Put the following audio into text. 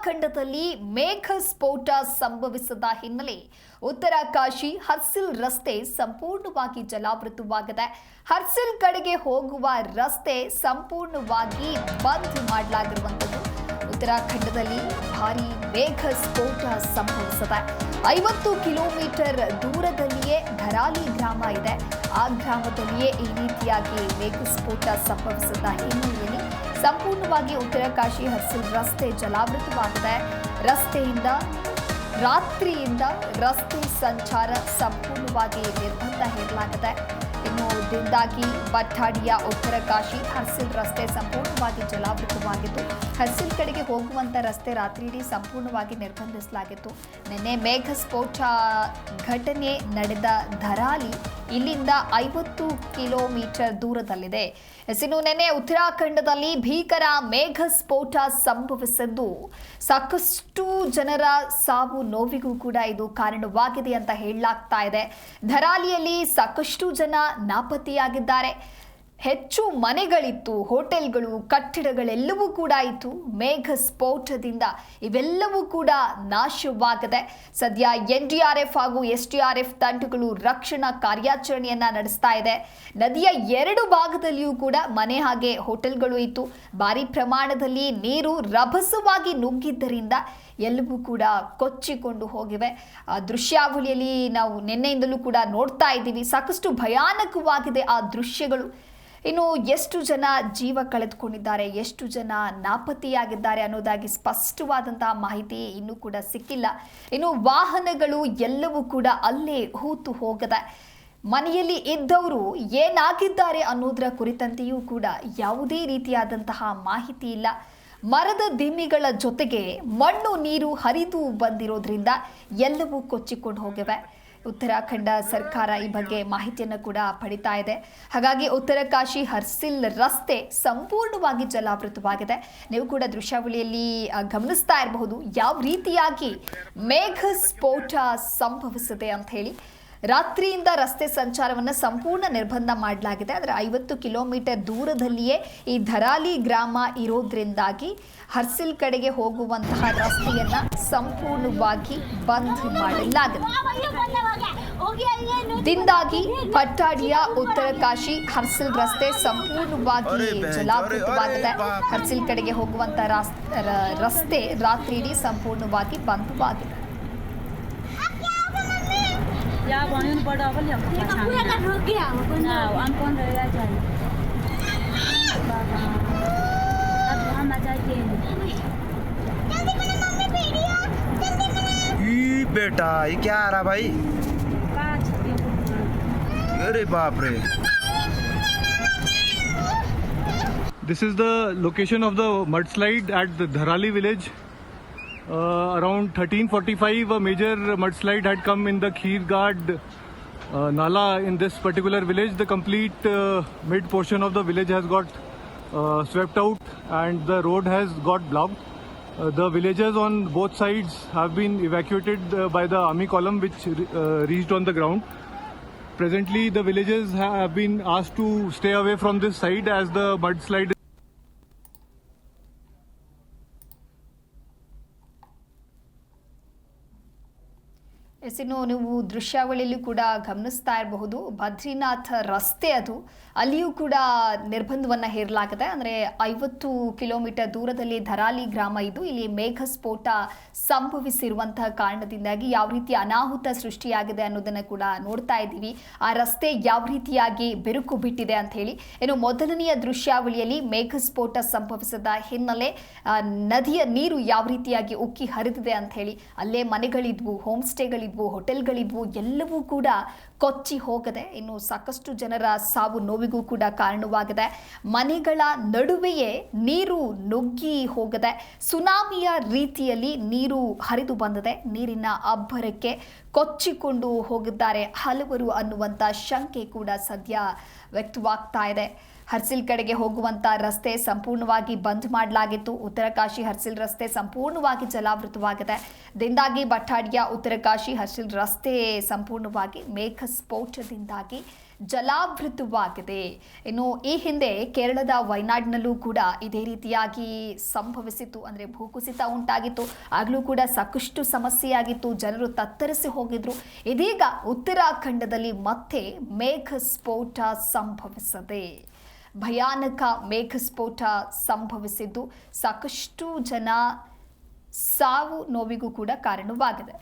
ಉತ್ತರಾಖಂಡದಲ್ಲಿ ಮೇಘ ಸ್ಫೋಟ ಸಂಭವಿಸಿದ ಹಿನ್ನೆಲೆ ಉತ್ತರಕಾಶಿ ಹರ್ಸಿಲ್ ರಸ್ತೆ ಸಂಪೂರ್ಣವಾಗಿ ಜಲಾವೃತವಾಗಿದೆ. ಹರ್ಸಿಲ್ ಕಡೆಗೆ ಹೋಗುವ ರಸ್ತೆ ಸಂಪೂರ್ಣವಾಗಿ ಬಂದ್ ಮಾಡಲಾಗಿರುವಂಥದ್ದು. ಉತ್ತರಾಖಂಡದಲ್ಲಿ ಭಾರೀ ಮೇಘ ಸ್ಫೋಟ ಸಂಭವಿಸಿದೆ. 50 ಕಿಲೋಮೀಟರ್ ದೂರದಲ್ಲಿಯೇ ಧರಾಲಿ ಗ್ರಾಮ ಇದೆ. ಆ ಗ್ರಾಮದಲ್ಲಿಯೇ ಈ ರೀತಿಯಾಗಿ ಮೇಘ ಸ್ಫೋಟ ಸಂಭವಿಸಿದ ಹಿನ್ನೆಲೆಯಲ್ಲಿ ಸಂಪೂರ್ಣವಾಗಿ ಉತ್ತರಕಾಶಿ ಹರ್ಸಿಲ್ ರಸ್ತೆ ಜಲಾವೃತವಾಗಿದೆ. ರಾತ್ರಿಯಿಂದ ರಸ್ತೆ ಸಂಚಾರ ಸಂಪೂರ್ಣವಾಗಿ ನಿರ್ಬಂಧ ಹೇರಲಾಗಿದೆ. ಇನ್ನು ದಿಂದಾಗಿ ಬಟ್ಟಾಡಿಯ ಉತ್ತರಕಾಶಿ ಹರ್ಸಿಲ್ ರಸ್ತೆ ಸಂಪೂರ್ಣವಾಗಿ ಜಲಾವೃತವಾಗಿತ್ತು. ಹರ್ಸಿಲ್ ಕಡೆಗೆ ಹೋಗುವಂತ ರಸ್ತೆ ರಾತ್ರಿಯಿಡೀ ಸಂಪೂರ್ಣವಾಗಿ ನಿರ್ಬಂಧಿಸಲಾಗಿತ್ತು. ನಿನ್ನೆ ಮೇಘ ಸ್ಫೋಟ ಘಟನೆ ನಡೆದ ಧರಾಲಿ ಇಲ್ಲಿಂದ 50 ಕಿಲೋಮೀಟರ್ ದೂರದಲ್ಲಿದೆ. ಇನ್ನು ನಿನ್ನೆ ಉತ್ತರಾಖಂಡದಲ್ಲಿ ಭೀಕರ ಮೇಘ ಸ್ಫೋಟ ಸಂಭವಿಸಿದ್ದು ಸಾಕಷ್ಟು ಜನರ ಸಾವು ನೋವಿಗೂ ಕೂಡ ಇದು ಕಾರಣವಾಗಿದೆ ಅಂತ ಹೇಳಲಾಗ್ತಾ ಇದೆ. ಧರಾಲಿಯಲ್ಲಿ ಸಾಕಷ್ಟು ಜನ ನಾಪತ್ತೆಯಾಗಿದ್ದಾರೆ. ಹೆಚ್ಚು ಮನೆಗಳಿತ್ತು, ಹೋಟೆಲ್ಗಳು, ಕಟ್ಟಡಗಳೆಲ್ಲವೂ ಕೂಡ ಇತ್ತು. ಮೇಘ ಸ್ಫೋಟದಿಂದ ಇವೆಲ್ಲವೂ ಕೂಡ ನಾಶವಾಗಿದೆ. ಸದ್ಯ NDRF ಹಾಗೂ SDRF ತಂಡಗಳು ರಕ್ಷಣಾ ಕಾರ್ಯಾಚರಣೆಯನ್ನ ನಡೆಸ್ತಾ ಇದೆ. ನದಿಯ 2 ಭಾಗದಲ್ಲಿಯೂ ಕೂಡ ಮನೆ ಹಾಗೆ ಹೋಟೆಲ್ಗಳು ಇತ್ತು. ಭಾರಿ ಪ್ರಮಾಣದಲ್ಲಿ ನೀರು ರಭಸವಾಗಿ ನುಗ್ಗಿದ್ದರಿಂದ ಎಲ್ಲವೂ ಕೂಡ ಕೊಚ್ಚಿಕೊಂಡು ಹೋಗಿವೆ. ದೃಶ್ಯಾವಳಿಯಲ್ಲಿ ನಾವು ನಿನ್ನೆಯಿಂದಲೂ ಕೂಡ ನೋಡ್ತಾ ಇದ್ದೀವಿ. ಸಾಕಷ್ಟು ಭಯಾನಕವಾಗಿದೆ ಆ ದೃಶ್ಯಗಳು. ಇನ್ನು ಎಷ್ಟು ಜನ ಜೀವ ಕಳೆದುಕೊಂಡಿದ್ದಾರೆ, ಎಷ್ಟು ಜನ ನಾಪತ್ತೆಯಾಗಿದ್ದಾರೆ ಅನ್ನೋದಾಗಿ ಸ್ಪಷ್ಟವಾದಂತಹ ಮಾಹಿತಿ ಇನ್ನೂ ಕೂಡ ಸಿಕ್ಕಿಲ್ಲ. ಇನ್ನು ವಾಹನಗಳು ಎಲ್ಲವೂ ಕೂಡ ಅಲ್ಲೇ ಹೂತು ಹೋಗದೆ. ಮನೆಯಲ್ಲಿ ಇದ್ದವರು ಏನಾಗಿದ್ದಾರೆ ಅನ್ನೋದರ ಕುರಿತಂತೆಯೂ ಕೂಡ ಯಾವುದೇ ರೀತಿಯಾದಂತಹ ಮಾಹಿತಿ ಇಲ್ಲ. ಮರದ ದಿಮ್ಮಿಗಳ ಜೊತೆಗೆ ಮಣ್ಣು ನೀರು ಹರಿದು ಬಂದಿರೋದ್ರಿಂದ ಎಲ್ಲವೂ ಕೊಚ್ಚಿಕೊಂಡು ಹೋಗಿವೆ. ಉತ್ತರಾಖಂಡ ಸರ್ಕಾರ ಈ ಬಗ್ಗೆ ಮಾಹಿತಿಯನ್ನು ಕೂಡ ಪಡಿತಾ ಇದೆ. ಹಾಗಾಗಿ ಉತ್ತರಕಾಶಿ ಹರ್ಸಿಲ್ ರಸ್ತೆ ಸಂಪೂರ್ಣವಾಗಿ ಜಲಾವೃತವಾಗಿದೆ. ನೀವು ಕೂಡ ದೃಶ್ಯಾವಳಿಯಲ್ಲಿ ಗಮನಿಸ್ತಾ ಇರಬಹುದು ಯಾವ ರೀತಿಯಾಗಿ ಮೇಘ ಸ್ಫೋಟ ಸಂಭವಿಸಿದೆ ಅಂತ ಹೇಳಿ. ರಾತ್ರಿಯಿಂದ ರಸ್ತೆ ಸಂಚಾರವನ್ನು ಸಂಪೂರ್ಣ ನಿರ್ಬಂಧ ಮಾಡಲಾಗಿದೆ. ಆದರೆ 50 ಕಿಲೋಮೀಟರ್ ದೂರದಲ್ಲಿಯೇ ಈ ಧರಾಲಿ ಗ್ರಾಮ ಇರೋದ್ರಿಂದಾಗಿ ಹರ್ಸಿಲ್ ಕಡೆಗೆ ಹೋಗುವಂತಹ ರಸ್ತೆಯನ್ನ ಸಂಪೂರ್ಣವಾಗಿ ಬಂದ್ ಮಾಡಲಾಗಿದೆ. ದಿಂದಾಗಿ ಬಟ್ಟಾಡಿಯ ಉತ್ತರಕಾಶಿ ಹರ್ಸಿಲ್ ರಸ್ತೆ ಸಂಪೂರ್ಣವಾಗಿ ಜಲಾವೃತವಾಗಿದೆ. ಹರ್ಸಿಲ್ ಕಡೆಗೆ ಹೋಗುವಂತಹ ರಸ್ತೆ ರಾತ್ರಿಯಿಡೀ ಸಂಪೂರ್ಣವಾಗಿ ಬಂಧವಾಗಿದೆ. या बहन बड़ा वाली हम पूरा कर हो गया ना अनकोन रहेगा चाहिए बाबा अब हम आ जाते हैं जल्दी बना मम्मी वीडियो जल्दी बना ई बेटा ये क्या आ रहा भाई अरे बाप रे This is the location of the mudslide at the Dharali village. Around 13:45 a major mudslide had come in the Kheergad Nala in this particular village. The complete mid portion of the village has got swept out and the road has got blocked. The villagers on both sides have been evacuated by the army column which reached on the ground. Presently the villagers have been asked to stay away from this side as the mudslide ಇನ್ನು ನೀವು ದೃಶ್ಯಾವಳಿಯಲ್ಲೂ ಕೂಡ ಗಮನಿಸ್ತಾ ಇರಬಹುದು. ಬದ್ರಿನಾಥ ರಸ್ತೆ ಅದು, ಅಲ್ಲಿಯೂ ಕೂಡ ನಿರ್ಬಂಧವನ್ನು ಹೇರಲಾಗಿದೆ. ಅಂದರೆ 50 ಕಿಲೋಮೀಟರ್ ದೂರದಲ್ಲಿ ಧರಾಲಿ ಗ್ರಾಮ ಇದು. ಇಲ್ಲಿ ಮೇಘ ಸ್ಫೋಟ ಸಂಭವಿಸಿರುವಂತಹ ಕಾರಣದಿಂದಾಗಿ ಯಾವ ರೀತಿ ಅನಾಹುತ ಸೃಷ್ಟಿಯಾಗಿದೆ ಅನ್ನೋದನ್ನು ಕೂಡ ನೋಡ್ತಾ ಇದ್ದೀವಿ. ಆ ರಸ್ತೆ ಯಾವ ರೀತಿಯಾಗಿ ಬಿರುಕು ಬಿಟ್ಟಿದೆ ಅಂತ ಹೇಳಿ. ಇನ್ನು ಮೊದಲನೆಯ ದೃಶ್ಯಾವಳಿಯಲ್ಲಿ ಮೇಘ ಸ್ಫೋಟ ಸಂಭವಿಸಿದ ಹಿನ್ನೆಲೆ ನದಿಯ ನೀರು ಯಾವ ರೀತಿಯಾಗಿ ಉಕ್ಕಿ ಹರಿದಿದೆ ಅಂತ ಹೇಳಿ. ಅಲ್ಲೇ ಮನೆಗಳಿದ್ವು, ಹೋಮ್ ಸ್ಟೇಗಳಿದ್ವು, ಹೋಟೆಲ್ಗಳಿದ್ವು, ಎಲ್ಲವೂ ಕೂಡ ಕೊಚ್ಚಿ ಹೋಗದೆ. ಇನ್ನು ಸಾಕಷ್ಟು ಜನರ ಸಾವು ನೋವಿಗೂ ಕೂಡ ಕಾರಣವಾಗಿದೆ. ಮನೆಗಳ ನಡುವೆಯೇ ನೀರು ನುಗ್ಗಿ ಹೋಗದೆ. ಸುನಾಮಿಯ ರೀತಿಯಲ್ಲಿ ನೀರು ಹರಿದು ಬಂದಿದೆ. ನೀರಿನ ಅಬ್ಬರಕ್ಕೆ ಕೊಚ್ಚಿಕೊಂಡು ಹೋಗಿದ್ದಾರೆ ಹಲವರು ಅನ್ನುವಂಥ ಶಂಕೆ ಕೂಡ ಸದ್ಯ ವ್ಯಕ್ತವಾಗ್ತಾ ಇದೆ. ಹರ್ಸಿಲ್ ಕಡೆಗೆ ಹೋಗುವಂತ ರಸ್ತೆ ಸಂಪೂರ್ಣವಾಗಿ ಬಂದ್ ಮಾಡಲಾಗಿತ್ತು. ಉತ್ತರಕಾಶಿ ಹರ್ಸಿಲ್ ರಸ್ತೆ ಸಂಪೂರ್ಣವಾಗಿ ಜಲಾವೃತವಾಗಿದೆ. ದಿಂದಾಗಿ ಬಟ್ಟಾಡಿಯ ಉತ್ತರಕಾಶಿ ಹರ್ಸಿಲ್ ರಸ್ತೆ ಸಂಪೂರ್ಣವಾಗಿ ಮೇಘಸ್ಫೋಟದಿಂದಾಗಿ ಜಲಾವೃತವಾಗಿದೆ. ಇನ್ನು ಈ ಹಿಂದೆ ಕೇರಳದ ವಯನಾಡಿನಲ್ಲೂ ಕೂಡ ಇದೇ ರೀತಿಯಾಗಿ ಸಂಭವಿಸಿತ್ತು. ಅಂದರೆ ಭೂಕುಸಿತ ಉಂಟಾಗಿತ್ತು. ಆಗಲೂ ಕೂಡ ಸಾಕಷ್ಟು ಸಮಸ್ಯೆಯಾಗಿತ್ತು. ಜನರು ತತ್ತರಿಸಿ ಹೋಗಿದ್ರು. ಇದೀಗ ಉತ್ತರಾಖಂಡದಲ್ಲಿ ಮತ್ತೆ ಮೇಘಸ್ಫೋಟ ಸಂಭವಿಸಿದೆ. ಭಯಾನಕ ಮೇಘಸ್ಫೋಟ ಸಂಭವಿಸಿದ್ದು ಸಾಕಷ್ಟು ಜನ ಸಾವು ನೋವಿಗೂ ಕೂಡ ಕಾರಣವಾಗಿದೆ.